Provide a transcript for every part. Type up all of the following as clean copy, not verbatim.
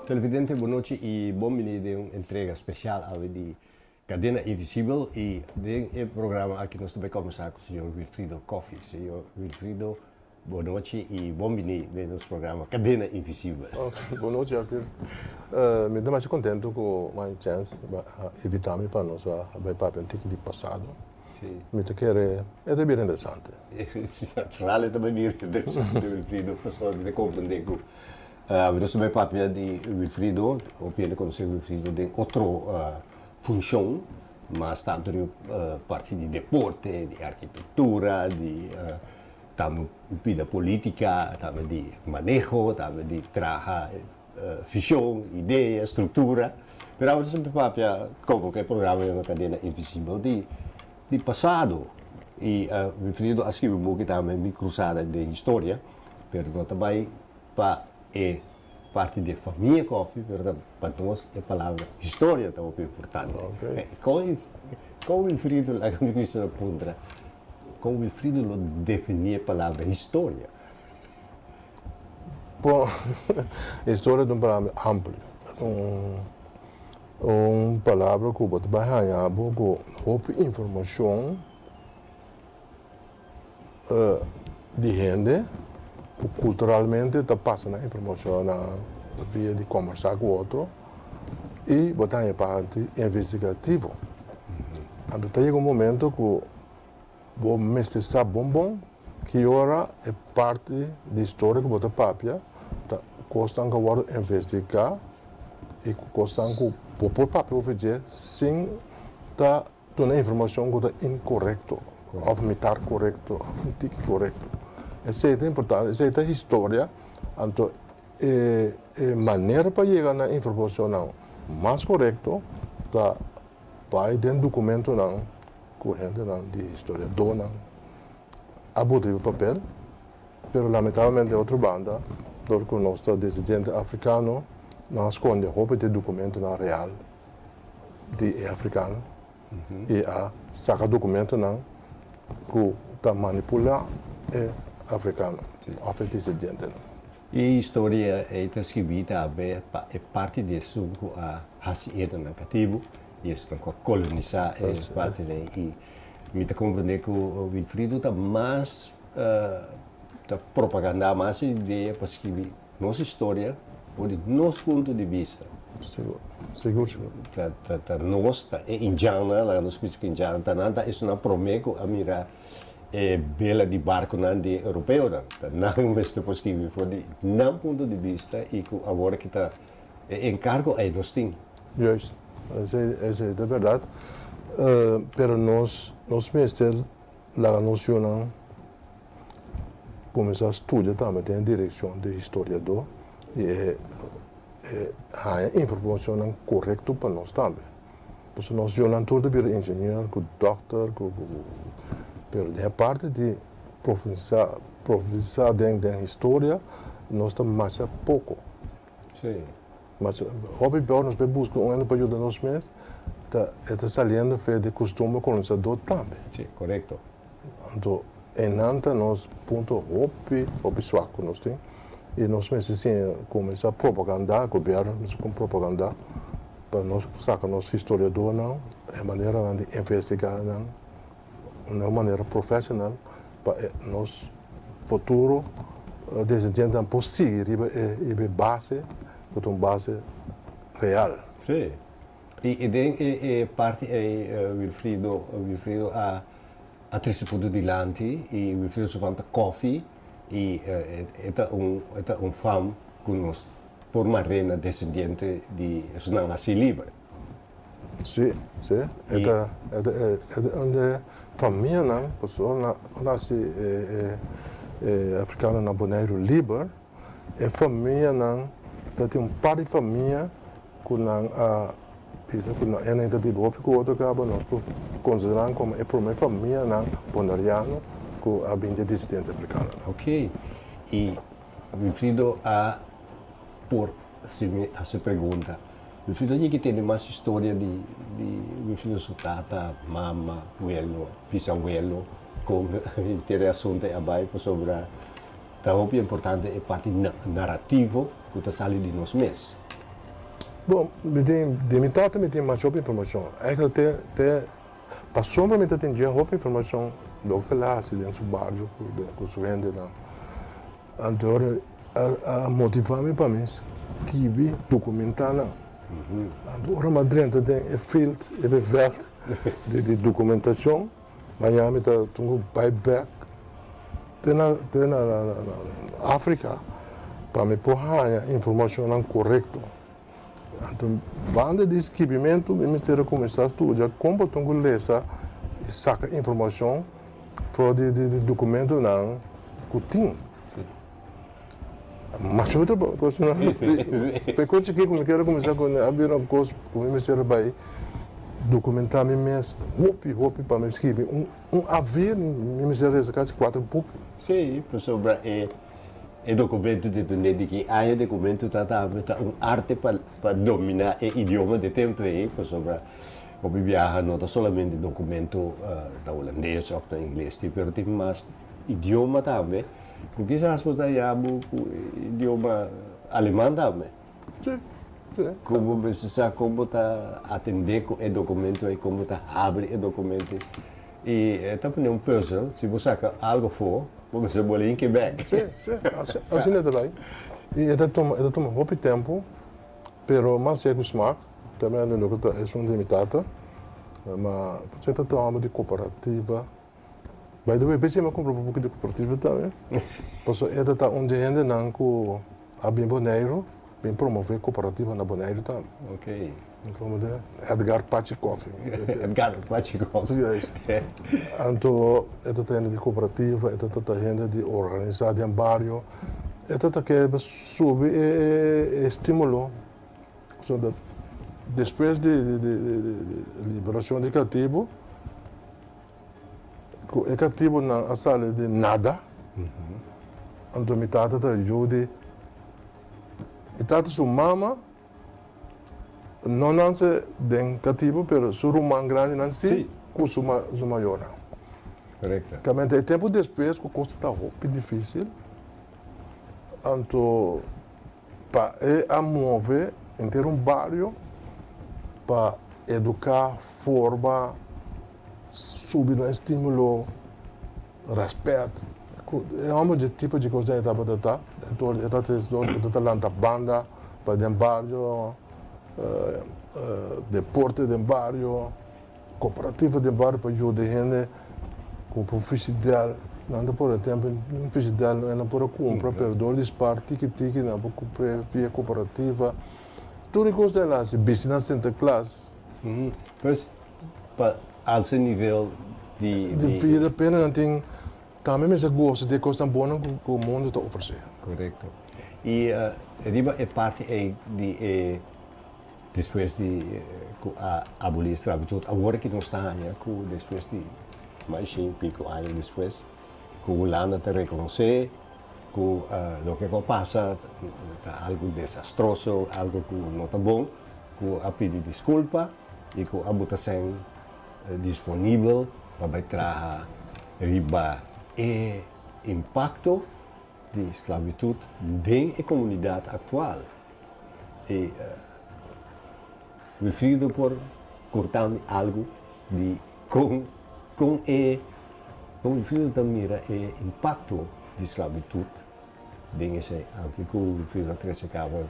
Televidente, boa noite e bem-vindo a uma entrega especial de Cadena Invisível e de programa aqui nós também começar com o senhor Wilfrido Coffey. Senhor Wilfrido, boa noite e bem-vindo no nosso programa Cadena Invisível. Okay, boa noite, Arthur. Me dá mais contente com a minha chance de evitar-me para nós vai para o de passado. Sim. Me quer é bem interessante. Natural é também bem interessante, Wilfrido, para de compreender que nós também papel de Wilfrido, ou de conhecer Wilfrido de outra função, mas tanto de parte de deporte, de arquitetura, de também da política, também de manejo, também de trabalhar visão, ideia, estrutura. Mas nós sempre papel como qualquer programa na Cadena Invisível de passado. E Wilfrido escreveu um pouco também de cruzada de história, mas também para parte da família Coffey, para nós a palavra história é muito importante. Okay. Como o Wilfrido, a comissão aponta, como o Wilfrido definia a palavra história? Bom, a história é uma palavra ampla. Uma palavra que você vai ganhar com informação de gente que culturalmente está passando a informação na via de conversar com o outro e botar em parte investigativo. Então chega um momento que o mestre sabe bom que ora é parte da história que você papia, tá costam que o investigar e costam que o papel fazer sem tá dando informação que é incorreto, ou mitar correto, ou não correto. Essa é importante, essa é a história, então a maneira para chegar na informação mais correta tá vai dentro do documento não corrente não de história dona abude o papel, pero lamentavelmente outra banda, porque o nosso descendente africano não esconde roupa de documento não real de africano e a saca documento não que tá manipular africano, ou descendente. E a história é escrita é parte disso a racieda no cativo e isso tem que colonizar é parte daí e me compreender que o Wilfrido está mais propaganda mais ideia para escrever nossa história ou de nosso ponto de vista. Seguro. Nós está em Jana, lá nos países que em Jana, tá isso não promete a mirar bela de barco não de europeu não mesmo depois que foi de não ponto de vista e que agora que está encargo é nós tem. Justo, essa é a verdade. Pero nós mesmo a noção não começar a estudar também tem a direção de historiador e a informação não correta para nós também. Porque nós não tudo vir engenheiro, doutor, pero de parte de professar dentro da história nós estamos mais a pouco. Sim. Mas óbvio nós buscamos um período nós mesmos está saliendo fe de costume colonizador também. Sim, correto. Então enanta nós ponto hobby suaco nós tem e nós mesmos assim começar a propaganda governo com propaganda para nós sacar nosso historiador não é maneira de investigar não uma maneira profissional para nós futuro descendente possível e base com uma base real. Sim. E parte Wilfrido a attributo di Lanti e Wilfrido si fa Coffey e è un fan con uno por uma reina descendente de Snanasi Libre. Sim. É onde família não, pessoa nasce africana na Bonaire Libre, é família não, tem um par de família que não pensa que não é nem da Bíblia, porque o outro acaba nós considerando como é a primeira família não bonariano que a bem de descendente africana. Ok. E Wilfrido por se pergunta, Wilfrido que tem mais história de Wilfrido sua tata, mama, abuelo, bisabuelo, com interação de abai sobre a importante é parte narrativo que está saindo de nós mesmos. Bom, de metade me tem mais informação. Eigenlijk para sombra me tem já informação local lá, se dentro do bairro, com o vende lá. Então, a motivar-me para mim, escrever, documentar lá. Então, mas dentro tem um field, um veld de documentação, mas já me está um buyback. Na África, para me pôr a informação correta. Então, banda de escrevimento, o Ministério começar a estudar como tu lesa e saca informação para de documento não que mas outra coisa não. Porque como quero começar a abrir uma coisa com o Ministério vai documentar me mesmo, hope para me escrever haver Ministério essa quase 4 pouco. Sim, sobre o documento depende de que há documento tá arte para dominar o idioma de tempo aí, sobre o viaja não tá somente documento da holandês ou da inglês, mas tem mais idioma também. Porque quizás você já o idioma alemão também. Sim. Como você sabe como tá atender com o documento e como tá abre o documento. E também um puzzle, se você saca algo for, você pode ir em Quebec. Sim, assim é daí. E ele toma muito tempo, mas se é smaak, também é limitado, mas você está tomando de cooperativa. By the way, pensei que comprar um pouco de cooperativa também. Porque ele está onde ainda não com a bem Bonaire, bem promover cooperativa na Bonaire também. Ok. Então, Edgar Pachikov. Edgar Pachikov. Então, ele está indo de cooperativa, ele está indo de organizar um bairro, ele está querendo subir estímulo. Depois de liberação de cativo, o cativo na sala de nada, então metade da ajuda, metade sua mama, não nasce de cativo, mas sua irmã grande nasce com sua maior. Correto. Realmente, tempo depois, que a coisa está muito difícil, então, para mover inteiro um bairro, para educar, formar, subir no estímulo, respeito. É um tipo de coisa que está para dar. Está lá banda para dentro do bairro, deporte dentro do bairro, cooperativa dentro do bairro para ajudar a gente com profissional. Não por tempo, profissional não por compra, perdão, eles partem que não por comprar via cooperativa. Tudo coisa lá, se business center class. Mas para alto nível de vida pena não tem também mas gosto de coisa boa que o mundo está oferecendo. Correto. E riba é parte de depois de abolir a escravidão, agora que não está aí, depois de mais de 5 anos depois, que o Holanda te reconhece, que o que passa está algo desastroso, algo que não está bom, que a pedir desculpa e que a botação disponível para trazer riba e impacto de esclavitud dentro da comunidade atual. E refiro por contar algo de como refiro também o impacto de esclavitud dentro esse aqui que o refiro a crescer cava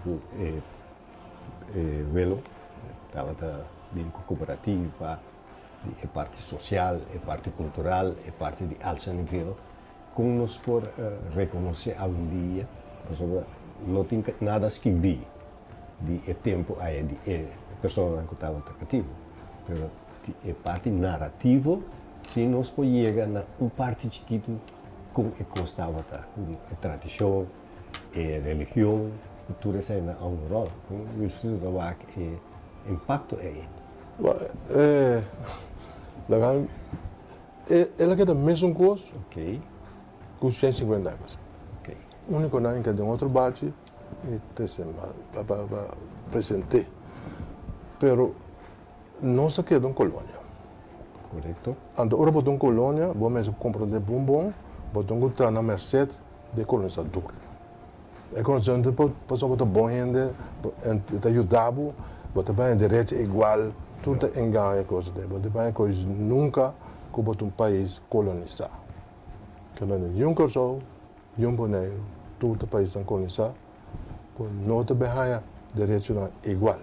velo estava bem cooperativa, é parte social, é parte cultural, é parte de alto nível, como nós por reconhecer algum dia, não tem nada a escrever de tempo aí de pessoa que estava cativa, mas é parte narrativa, se nós podemos chegar na parte chiquito como é que estava a tradição, a religião, a cultura sai na um rol, como o estudo da VAC é impacto aí. Ela quer a mesma coisa Ok. com 150 anos. Ok. O único ano que tem outro bate e para presente. Pero não se queda em colônia. Correto. Então, ora botar em colônia, vou mesmo comprar de bombom, botar na merced de colonizador. É consciente por pessoa que é bom gente, te ajudava, você vai direito igual, tudo é engano coisa de, você vai coisa nunca como um país colonizar. Que não é nunca só, nunca negro, todo o país colonizar, por não te behanha direito igual.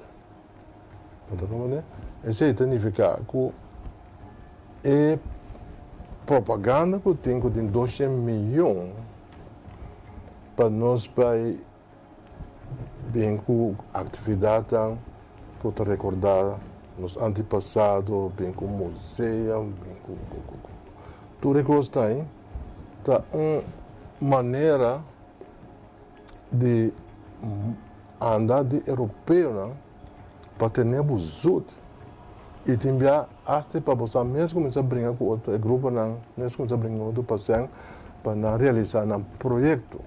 Você compreende? Isso significa que é propaganda que tem 200 milhões para nós vai bem com atividade que está recordada nos antepassados, bem com museu, bem com tudo que está aí, está uma maneira de andar de europeu, não? Para ter nebuzut e também até para você mesmo começar a brincar com outro grupo, não, mesmo começar a brincar com outro paciente para realizar um projeto.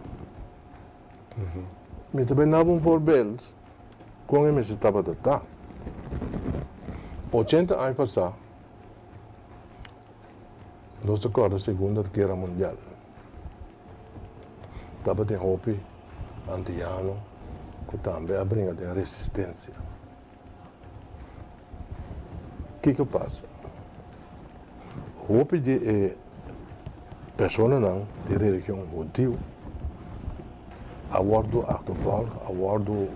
Mas também não um voorbeeld, com ele estava de tá. 80 anos passados, nós recordamos a Segunda Guerra Mundial. Estava de hopi antiano, que também abriu a resistência. O que passa? Hopi de pessoas não, de religião judeu, abordo actual, abordo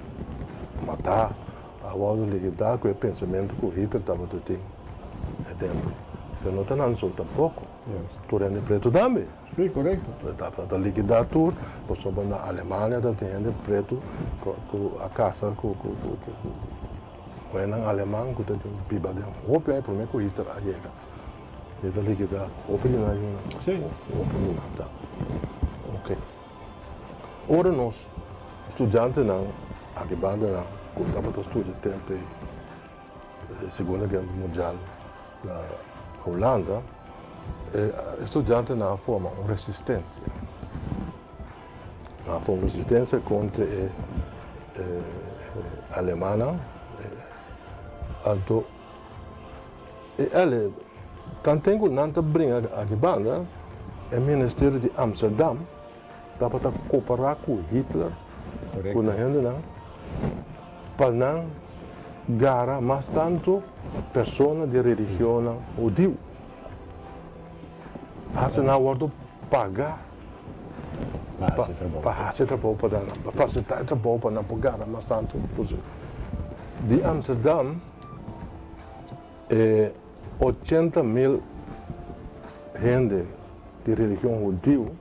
matar, abordo liquidar com o pensamento que o Hitler estava tendo. É tempo. Eu não estou só tampouco. Tudo é preto também. Sim, correto. Está liquidar tudo. Pessoas na Alemanha estão tendo preto com a casa não é na Alemanha que tem piba de roupa aí, primeiro que o Hitler chega. Ele liquidar roupa de nada. Sim. Roupa de nada. Ok. Ora nós, estudantes não, aqui banda não, quando estava estudando tempo Segunda Guerra Mundial na Holanda, estudantes não formam uma resistência. Não formam resistência contra a Alemanha. Então, ele, tanto que não brinca aqui banda, o Ministério de Amsterdam, estava a cooperar com Hitler, com a gente não, para não ganhar mais tanto pessoas de religião judeu. Assim não pode pagar para fazer trabalho para facilitar trabalho para não pagar mais tanto. De Amsterdam, 80 mil gente de religião judeu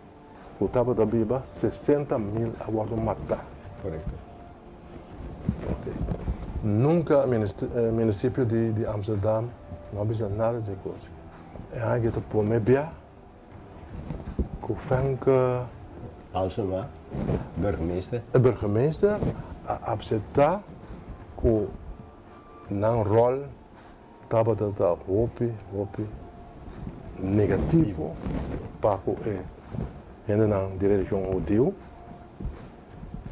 que estava da Bíblia, 60 mil agora matar. Correto. Okay. Nunca o município de Amsterdam não precisa nada de coisa. É algo que por me bia, que Franke, Halsema, burgemeester. o burgemeester, aceitar que não rol estava da hope negativo para o gente não de religião judeu.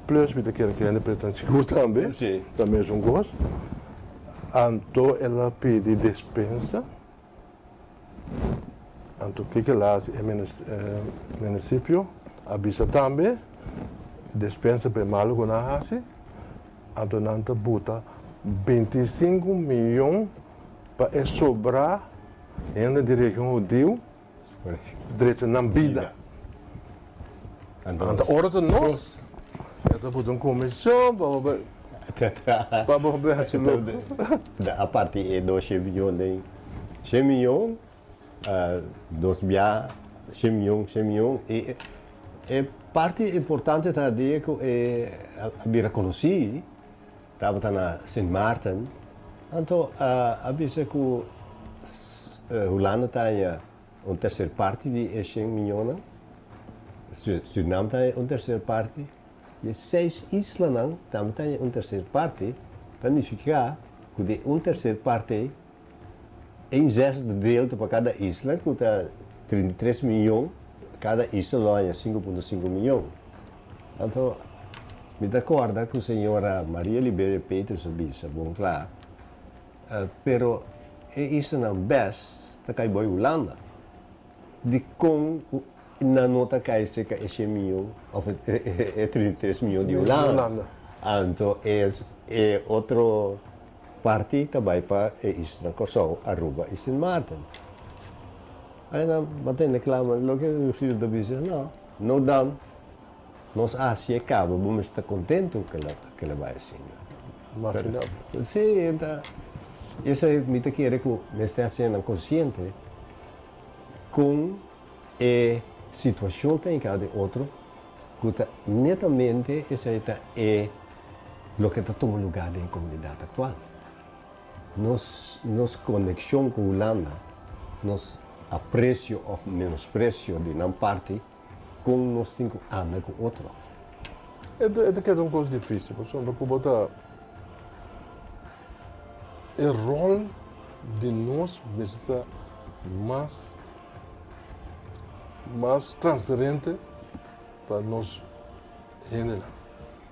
Plus, met aquele que ainda pretende seguro também, Sim. também é um gosto. Então, ela pede dispensa. Então, o que lá é município, avisa também, dispensa para malo que não hace. Então, não bota 25 milhões para sobrar ainda de região judeu, direito na vida. Então, hora de nós, eu vou uma comissão para ver A parte é 2 milhões de 100 milhões, 2 milhões, 100 milhões. E parte importante também que é reconhecido, estava na Sint Maarten. Então, a vez que a Holanda tem uma terceira parte de 100 milhões, Suriname tem uma terceira parte, e 6 islas também têm uma terceira parte, significa que de uma terceira parte, em gesto de dele para cada isla, que está 33 milhões, cada isla lá é 5,5 milhões. Então, me acorda que a senhora Maria Libéria Peters disse, bom, claro, pero isso não best, está cai boi Holanda, de com na nota cai se que é mil, ou é 33 mil de Holanda. Então, é outro parte também para Isla Kosovo, Aruba e Sint Maarten. Aí, mas tem reclama, lo que o filho da bicha, não dá. Nós Ásia acaba, vamos estar contentes que ela vai assim. Imagina. Sim, então, isso é me quer que me está sendo consciente com a situação que tem cada outro, que netamente isso é o que está tomando lugar na comunidade atual. Nossa conexão com a Holanda, nosso apreço ou menospreço de uma parte, com nós temos que andar com outro. É que é uma coisa difícil, porque botar o rol de nós está mais transparente para nós gente.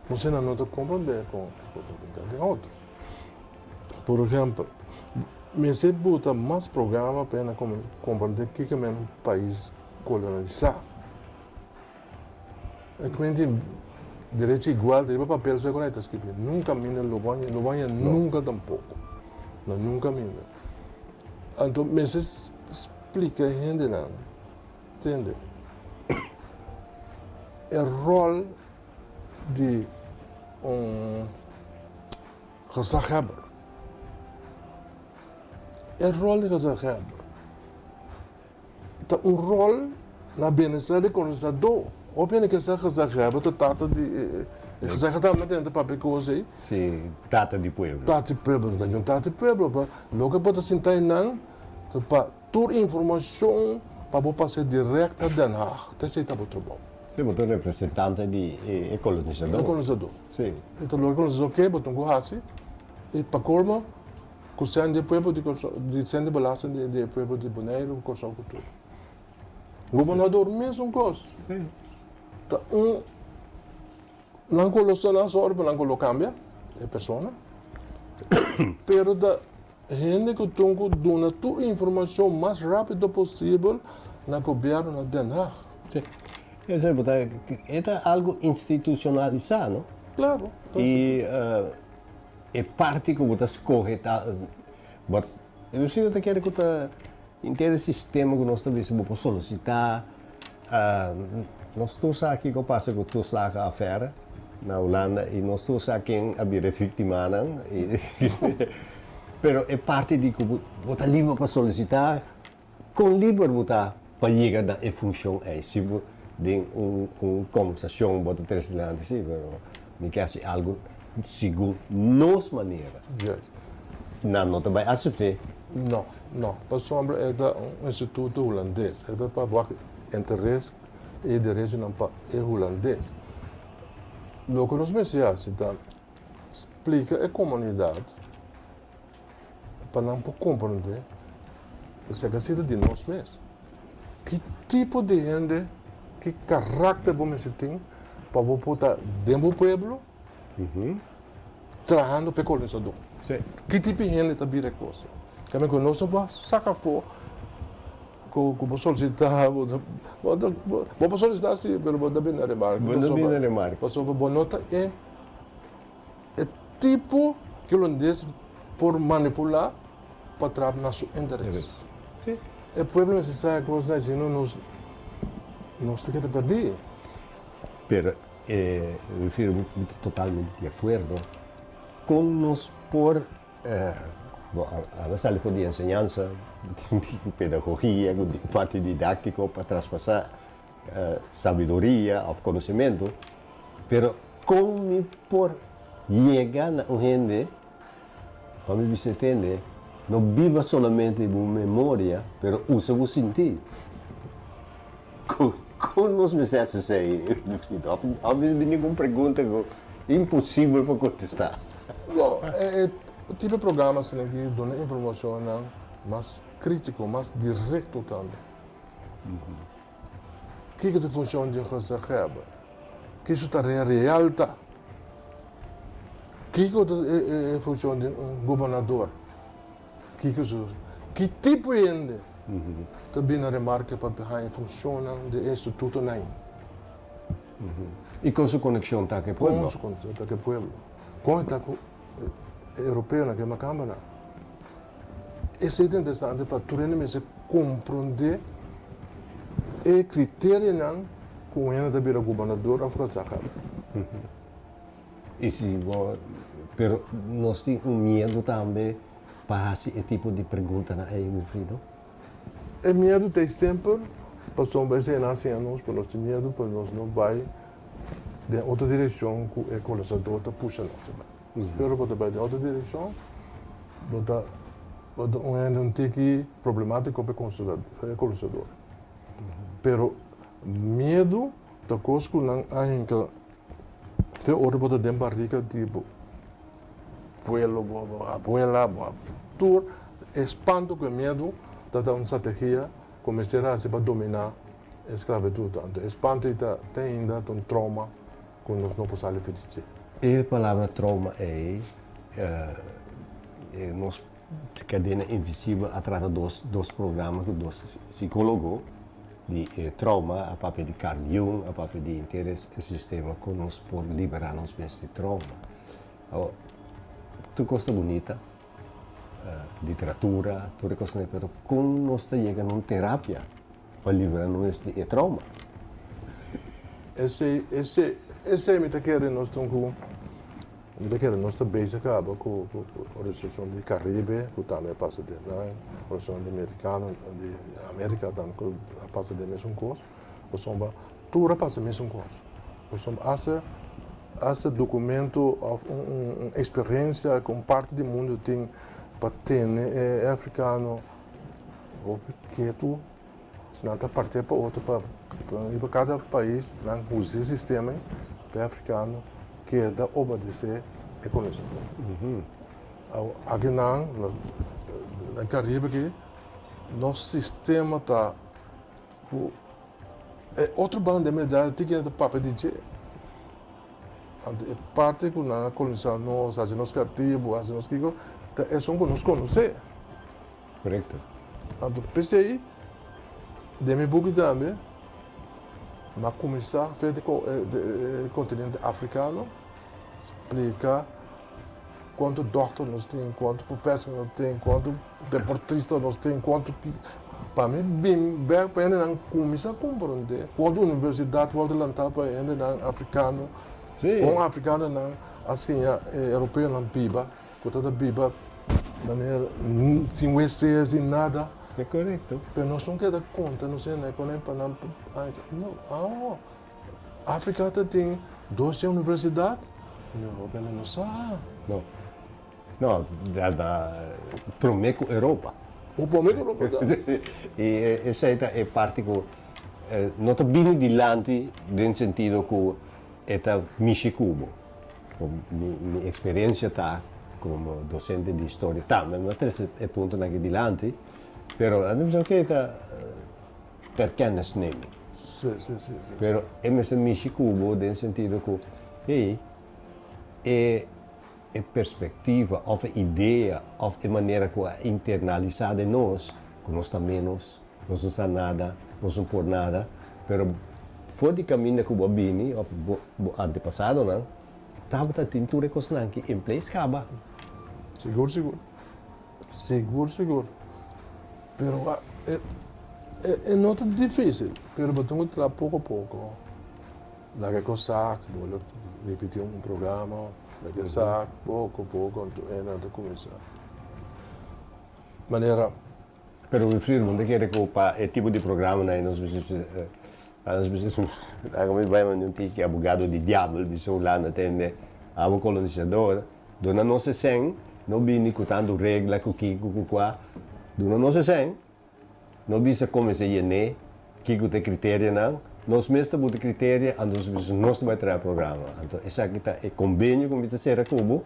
Nós não nos compreender com de outros. Por exemplo, se bota mais programa para compreender que é um país colonizado. É que direito igual, direito papel, só é escrito. Nunca mina Lubanha nunca tampouco. Não, nunca mina. Então, se explica a gente não, entende? O rol de gezagheber. O rol de gezagheber. É rol na bem-estar de colonizador. Ou bem que essa gezagheber trata de gezagheber não tem papel que você. Sim, trata de povo. Trata de povo, não trata de povo. Logo pode sentar não, para toda informação para passar direto a Den Haag. Até se está muito bom. Você botou representante de colonizador. Colonizador. Sim. Então, logo colonizador que botou um assim e para colmo, com de povo de sendo belasting de povo de Bonaire, Kosovo tudo. Governador mesmo coisa. Sim. Não coloca na sorte, não coloca cambia a pessoa. Pero da gente que tem que dar toda a informação mais rápido possível na governo na Den Haag. Sim. É algo institucionalizado, Claro. e é parte que você escolhe. Eu preciso que você entenda o sistema que nós também vamos solicitar. Nós todos aqui que passa com todos a affaire na Holanda e nós todos aqui a vir vítima, pero é parte de que você livre para solicitar, com livre você para chegar na função é se de uma conversação você ter silêncio, sim, pero me quer algo segundo nossa maneira. Yes. Não também aceitar. Não. Para sombra é um instituto holandês. É para boa interesse e direito não para é holandês. O que nós mencionamos, então, explica a comunidade para não compreender essa coisa de nós mesmos. Que tipo de gente, que caráter você tem para você botar dentro do pueblo, trabalhando para o colonizador. Sim. Que tipo de gente está vira coisa? Que nós vamos sacar fora, que solicitar, vou solicitar sim, mas vou dar bem na remarca. Vou dar bem na remarca. Porque a nota é tipo que o holandês por manipular para trabalhar no seu interesse. Sim. O povo necessário que nós não temos que perder. Pero eu fico totalmente de acordo com nós por a veces foi de enseñanza, de pedagogia, de parte didáctica para traspassar sabedoria ou conhecimento, pero como por chegar na gente, para me entender, não viva somente de memória, pero usa o sentir. Como nós me dissemos aí, obviamente nenhuma pergunta impossível para contestar. Não, o tipo de programa assim, que dá informação mais crítico, mais direto também. O que é a função de gezagheber? O que é a realidade? O que é a função de governador? Que tipo de gente Também na remarca para behind funciona de instituto nem. E com sua conexão tá que Com pueblo? os conceito que pueblo. Com está com europeu na que macambana. Isso é interessante para tu nem se compreender e critério não com ele da beira governador afro-sahara. E se pero nós temos medo também para esse tipo de pergunta na aí, Wilfrido? É medo tem sempre, passou bem 100 anos, para nós ter medo, para nós não vai de outra direção que o colonizador está puxando. Espero que vai de outra direção, bota um tique problemático para o colonizador. Pero medo da coisa que não ainda tem outra bota de barriga tipo pueblo, abuela, tudo espanto com medo da uma estratégia começar a se para dominar a escravidão. Tanto espanto tem ainda um trauma que nós não podemos fazer. E a palavra trauma é nós cadena invisível atrás dos programas dos psicólogos de trauma, a papel de Carl Jung, a papel de interesse no sistema que nós podemos liberar nos deste trauma. Tu gosta bonita, literatura, tu gosta de pero como nós chegamos numa terapia para livrar-nos de trauma? Esse é me quer nós estamos me quer nós está bem acaba com a Organização de Caribe, que também passa de lá, a Organização de América também passa de mesmo coisa, o samba tudo passa mesmo coisa, o samba esse documento uma experiência com parte do mundo tem para ter africano ou que tu não está partir para outro para cada país não usa o sistema para africano que é da obedecer a colonizador. Aqui na Caribe que nosso sistema está outro bando de medalha tem que ter papel de jeito. Parte que na colonização nós fazemos cativo, fazemos que é só que nós conhecer. Correto. Então pensei de meu book também, mas começar a fazer do continente africano, explicar quanto doutor nós tem, quanto professor nós tem, quanto deportista nós tem, quanto para mim bem para ainda começar a compreender quanto universidade pode lançar para ainda africano. Um africano não, assim, europeu não biba, toda biba, maneira, sem conhecer, sem nada. É correto. Mas nós não queremos conta, não sei, né, quando é para não, a África tem 12 universidades, não sabe. Não, prometo Europa. O prometo Europa. E essa é parte que não está bem dilante, no sentido que é Michicubo. Minha experiência está como docente de história, tá, mas não é ponto naquele dilante, pero a gente que está pequenas nele. Sim. Pero é mesmo Michicubo, no sentido que é perspectiva, ou a ideia, ou a maneira que é internalizada em nós, que nós está menos, nós não sabemos nada, nós não por nada, pero fora de caminho que o Bobini, ou o antepassado, não, estava a tintura que em place acaba. Seguro. Pero é não tão difícil, pero batemos tra pouco a pouco. Lá que coisa, vou repetir programa, lá que sac, pouco a pouco, é nada começar. Maneira. Pero o Wilfrido, não quer que o tipo de programa, né, nós precisamos, agora vai um tipo advogado de diabo, de Solana, tem a um colonizador, dona não se sem, não vem nicotando regra, com qua, dona não se sem, não visa como se iene, que tem critério não, nós mesmos temos critério, então nós vai trazer programa, então essa aqui é convênio com a Serra Cubo,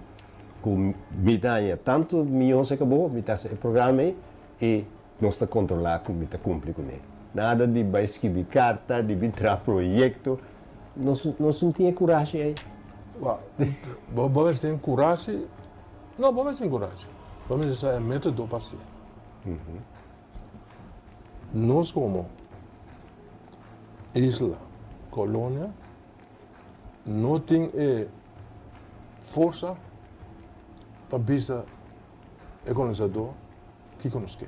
com bitanha tanto milhões acabou, bitanha programa e nós está controlar como está cumprir com ele. Nada de vai escrever carta, de entrar projeto. Nós não tinha coragem aí. Vamos ter coragem? Não, vamos ter coragem. Vamos ter método para ser. nós como isla, colônia, não tem força para visa o colonizador que conosco.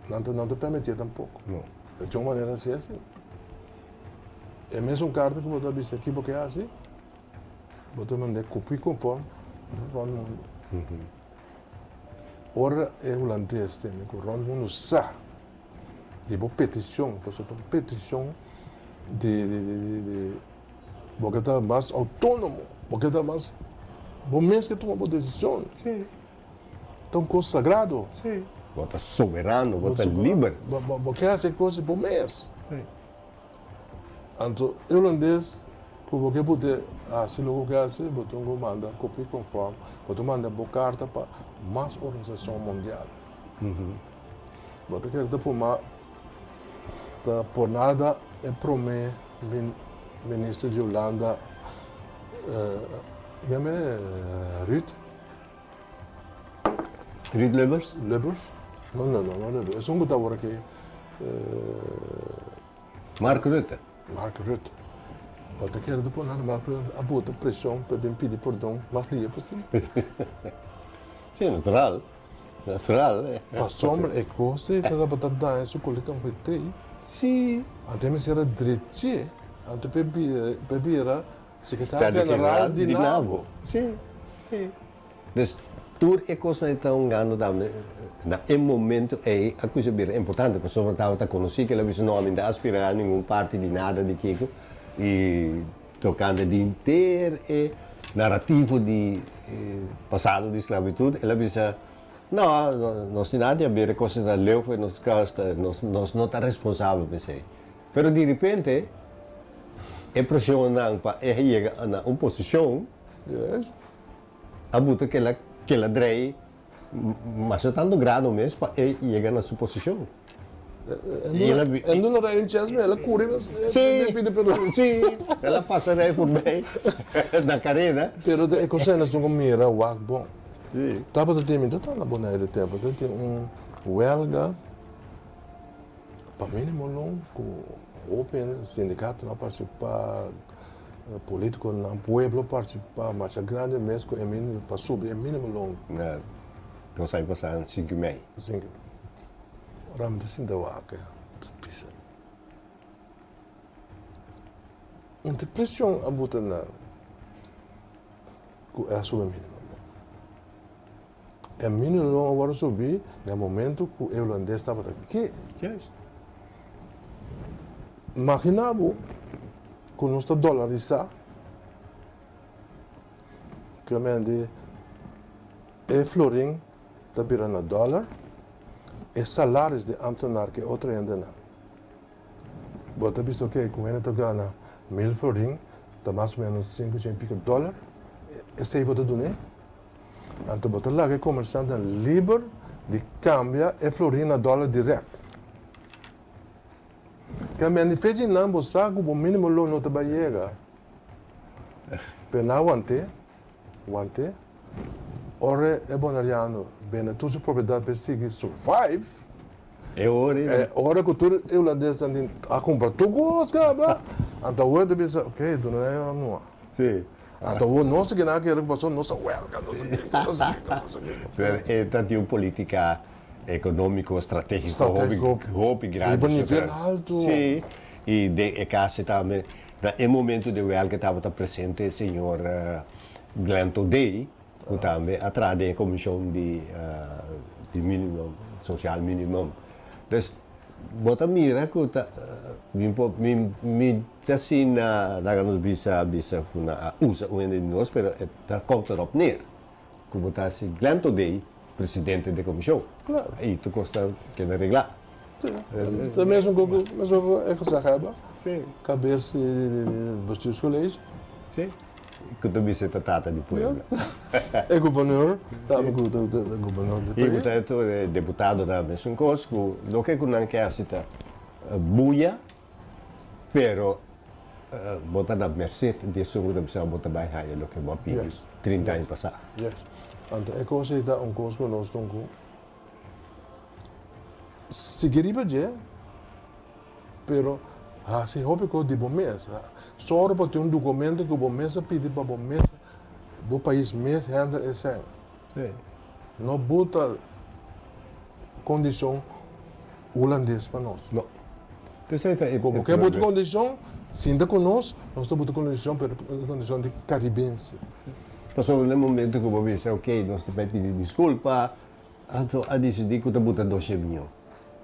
Não te permitia tampouco. Não. De uma maneira assim, assim. É mesmo carta que você vista aqui, porque é assim, você manda copia conforme o mundo. Ora é holandês, tem que o mundo sabe. Tipo petição, petição de porque está mais autônomo, porque está mais bom mesmo que toma uma decisão. Sim. Então, coisa sagrado. Sim. Bota soberano, bota livre. Porque essa coisa bom mês. Sim. Então, holandês, porque pode assim logo que assim, você manda copia conforme, você manda uma carta para mais organização mundial. Você quer depois mais por nada é promê ministro de Holanda, Ruud Lubbers? Lubbers? Não Lubbers. É um que agora que Mark Rutte. Mark Rutte. Wat ik er depois nada Mark Rutte a bota pressão para bem pedir perdão, mas liga por si. Sim, natural. Natural. Para sombra é coisa que dá para dar isso com o que eu tenho. Sim. Até me será direito, até bebira secretário-geral de NAVO. Sim, sim. Dus, tudo é coisa então ganhando naquele momento é a coisa bem importante, porque sobre estava conhecido que ela disse não ainda aspirar a nenhuma parte de nada de Kiko e tocando de inteiro narrativo de passado de esclavitud, ela disse não, nós não nada a ver com coisas da lei, foi nós não está responsável por isso. Pero de repente é pressionando para chegar a uma posição a buta que ela drei mas a tanto grado mesmo para chegar na sua posição. E não era um chance, ela cura, sim, ela passa aí por bem na carreira. Pero é coisa nós não mira o ar bom. Estava de tempo, está na boa de tempo, tem huelga para mínimo longo, open sindicato não participar, político não pueblo participar, mas a grande mesmo é mínimo para subir é mínimo longo. Então sai passando 5 meses. Sim. Ram assim da vaca, pisa. Uma depressão a botar na é a sua mínima. É mínimo não agora subir no momento que o holandês estava aqui. Imaginava que nós está dolarizar, que é florim está virando dólar, e salários de ambtenaar que outra ainda não. Bota visto que com ele está ganhando 1000 florim, está mais ou menos 5 e pico dólar, esse aí bota do né? Então bota lá que comerciante livre de cambiar e florim na dólar direto. Que a minha fez não você o mínimo loan não te vai chegar. Pena aguante, ora é bonariano, bem tudo propriedade para seguir survive. É hora que tu holandês andem a comprar tudo gosto, cara. Então o outro pensa, ok, tu não é não. Sim. Então o nosso que não quer que passou nossa huelga, nossa. É tanto uma política econômico estratégico hobby grande. E nível alto. Sim. E de caso também, no momento de huelga estava presente o senhor Glenn Todey, que também atrás da comissão de mínimo social minimum. Então, bota mira que me assim na nos bisa na usa o de nós, pero está contra op neer. Que bota assim Glenn Todey, presidente da comissão. Claro. E tu costa que não arreglar. Sim. Mesmo é que se acaba. Cabeça dos colégios. Sim. Que tu bisa tata de Puebla. É governador, estava com o governador de E portanto, deputado da mesma coisa, não que não quer citar buia, pero botar na mercê de sua da pessoa botar bem raia, lo que vou pedir 30 anos passar. Yes. Então, é coisa da coisa que nós estamos com seguiria je, pero assim houve que de bom mês. Só para ter documento que bom mês pedir para bom mês, o país mês renda esse. Sim. Não bota condição holandês para nós. Não. Terceira é Como que bota condição, se ainda conosco, nós estamos botando condição de caribense. Passou no momento que eu disse, ok, nós também pedir desculpa, então a decidir que eu botar dois milhões.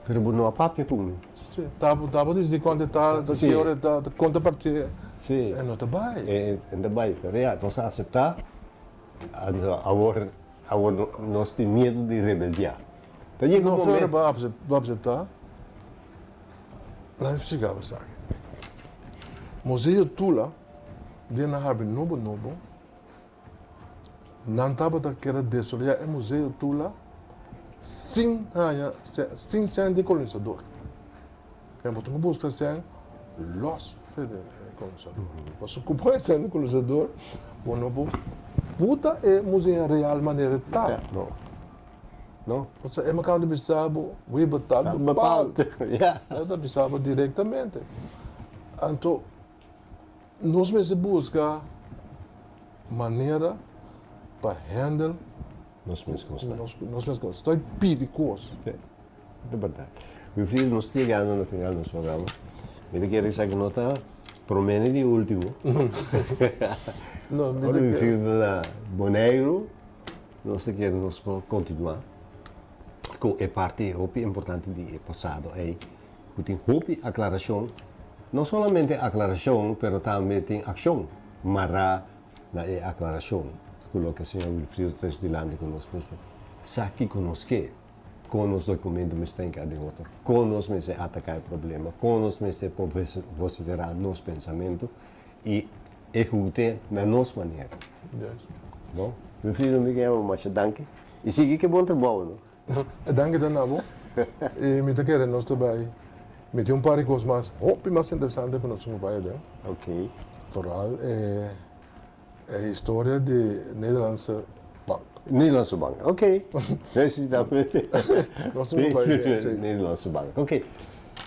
Pero não há papel comigo. Sim, estava desde quando está, da que hora está, conta partida. Sim. É não está bem. Ainda bem, pero já, nós aceitar, agora nós temos medo de rebeldia. Então, Não foi para apresentar. Lá chegava, sabe? Museu Tula, de na Harbi Novo, não estava daquela desolia, é Museu Tula, sem ser de colonizador. Quem botou uma busca sem los colonizador. Mas o que é ser de colonizador, o novo puta é museu real maneira tal. Não. Não? Ou seja, é uma casa de Bissau, o Ibatal, é da Bissau diretamente. Então, nós mesmos buscamos maneira para handle Nós mesmos gostamos. nós mesmos. Estou pedindo coisas. É verdade. O filho nos chegando no final do programa. Eu quero dizer que não está promene de último. Não, me Olha, o filho da Boneiro, nós queremos continuar. É parte importante do passado. Que tem aclaração, não somente aclaração, mas também tem ação. Mará na aclaração. Aquilo que o senhor Wilfrido traz de lado conosco. Sabe que conosco com os documentos que tem cada outro, com os meses atacar o problema, com os meses considerar nos pensamentos e executar na nossa maneira. Bom, Wilfrido Miguel, mas danke. E siga que bom trabalho. Dank je wel. Met elkaar nós também. Met um par de coisas mais interessantes que nós vamos fazer. Ok. Vooral a história de Nederlandse Bank. Nederlandse Bank, ok. Precisamente. Nós vamos fazer. Nederlandse Bank, ok.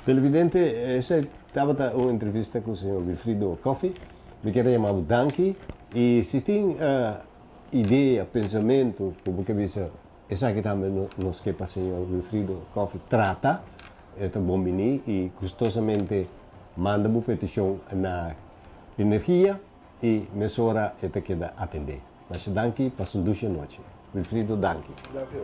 Televidente, essa estava uma entrevista com o senhor Wilfrido Coffey. Me quero chamar danke. E se tem ideia, pensamento, como que você essa que também nos que o senhor Wilfrido Coffey trata, é bom venir e custosamente manda uma petição na energia e mesura é que atender. Mas danke, passo duas noites. Wilfrido, danke. Dank je.